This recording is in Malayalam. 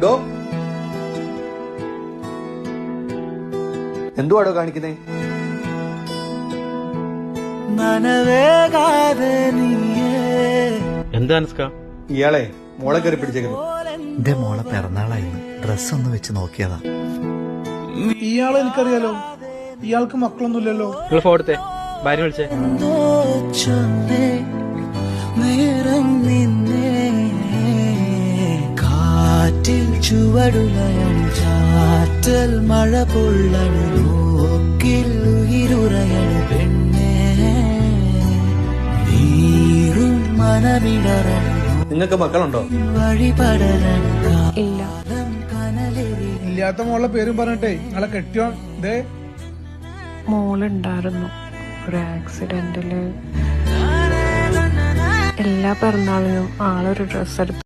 ഡോ എന്തുവാടോ കാണിക്കുന്നേ? എന്താ അനുഷ്ക? ഇയാളെ മോളെ കയറി പിടിച്ചേക്കുന്നു. എന്റെ മോളെ പിറന്നാളായിരുന്നു, ഡ്രസ് ഒന്ന് വെച്ച് നോക്കിയതാ. ഇയാളെ എനിക്കറിയാലോ, ഇയാൾക്ക് മക്കളൊന്നുമില്ലല്ലോ. നിങ്ങൾ ഫോട്ടത്തെ ഭാര്യ വിളിച്ചേ. കാറ്റിൽ ചുവടുലയാണ്, ചാറ്റൽ മഴ പൊള്ളണ്, നോക്കിൽ ഉയിരുറയാണ് പെണ്ണേ, നീറും മനമിടറണ്. നിങ്ങൾക്ക് മക്കളുണ്ടോ? വഴിപടരണം ഇല്ല. ഇല്ലാത്ത മോളുടെ പേരും പറഞ്ഞിട്ടേ നിങ്ങളെ കെട്ടിയോ ദേ. മോളുണ്ടായിരുന്നു, ഒരു ആക്സിഡന്റില് എല്ലാ പിറന്നാളിനും ആളൊരു ഡ്രസ്സ് എടുത്തു.